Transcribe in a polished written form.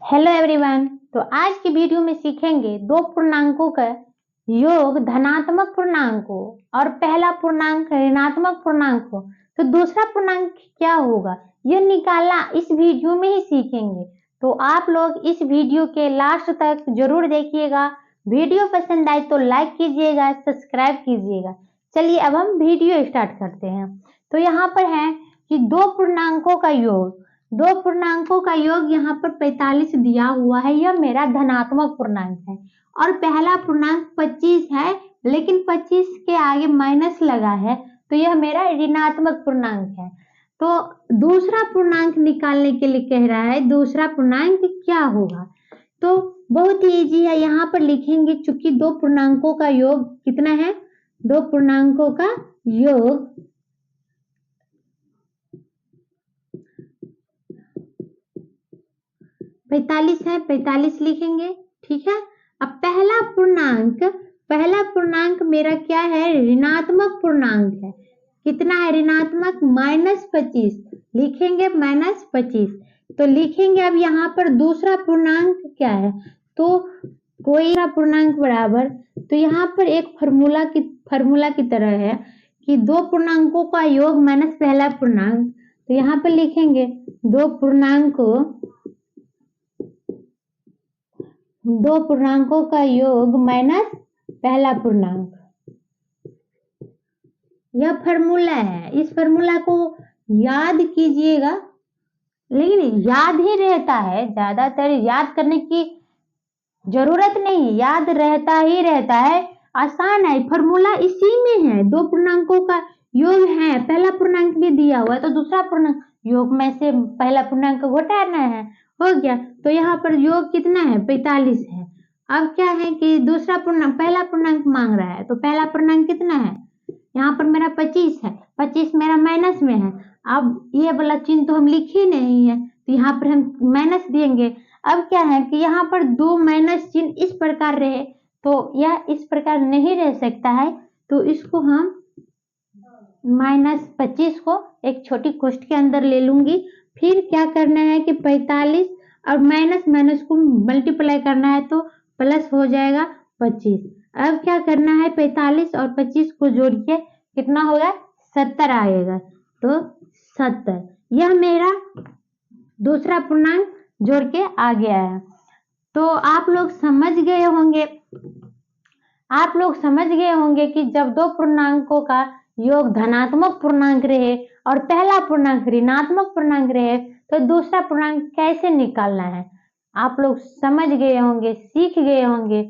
Hello everyone. तो आज की वीडियो में सीखेंगे दो पूर्णांकों का योग धनात्मक पूर्णांक हो और पहला पूर्णांक ऋणात्मक पूर्णांक हो तो दूसरा पूर्णांक क्या होगा यह निकालना इस वीडियो में ही सीखेंगे। तो आप लोग इस वीडियो के लास्ट तक जरूर देखिएगा। वीडियो पसंद आए तो लाइक कीजिएगा, सब्सक्राइब कीजिएगा। चलिए अब हम वीडियो स्टार्ट करते हैं। तो यहाँ पर है कि दो पूर्णांकों का योग यहाँ पर 45 दिया हुआ है। यह मेरा धनात्मक पूर्णांक है और पहला पूर्णांक 25 है, लेकिन 25 के आगे माइनस लगा है तो यह मेरा ऋणात्मक पूर्णांक है। तो दूसरा पूर्णांक निकालने के लिए कह रहा है दूसरा पूर्णांक क्या होगा। तो बहुत ही इजी है, यहाँ पर लिखेंगे चूंकि दो पूर्णांकों का योग कितना है, दो पूर्णांकों का योग 45 है, 45 लिखेंगे। ठीक है। अब पहला पूर्णांक मेरा क्या है, ऋणात्मक पूर्णांक है। कितना है ऋणात्मक, -25 लिखेंगे, -25। तो लिखेंगे अब यहाँ पर दूसरा पूर्णांक क्या है, तो कोई पूर्णांक बराबर, तो यहाँ पर एक फॉर्मूला की तरह है कि दो पूर्णांकों का योग माइनस पहला पूर्णांक। तो यहाँ पर लिखेंगे दो पूर्णांकों का योग माइनस पहला पूर्णांक। यह फॉर्मूला है, इस फॉर्मूला को याद कीजिएगा, लेकिन याद ही रहता है, ज्यादातर याद करने की जरूरत नहीं, याद रहता ही रहता है, आसान है। फॉर्मूला इसी में है, दो पूर्णांकों का योग है, पहला पूर्णांक भी दिया हुआ है तो दूसरा पूर्णांक योग में से पहला पूर्णांक घटाना है, हो गया। तो यहाँ पर योग कितना है, 45 है। अब क्या है कि दूसरा पूर्णांक, पहला पूर्णांक मांग रहा है तो पहला पूर्णांक कितना है, यहाँ पर मेरा 25 है, 25 मेरा माइनस में है। अब ये वाला चिन्ह तो हम लिखे नहीं है तो यहाँ पर हम माइनस देंगे। अब क्या है कि यहाँ पर दो माइनस चिन्ह इस प्रकार रहे तो यह इस प्रकार नहीं रह सकता है, तो इसको हम -25 को एक छोटी कोष्ठ के अंदर ले लूंगी। फिर क्या करना है कि 45 और माइनस को मल्टीप्लाई करना है तो प्लस हो जाएगा 25। अब क्या करना है, 45 और 25 को जोड़ के कितना होगा, 70 आएगा। तो 70 यह मेरा दूसरा पूर्णांक जोड़ के आ गया है। तो आप लोग समझ गए होंगे कि जब दो पूर्णांकों का योग धनात्मक पूर्णांक रहे और पहला पूर्णांक ऋणात्मक पूर्णांक रहे तो दूसरा पूर्णांक कैसे निकालना है। आप लोग समझ गए होंगे, सीख गए होंगे।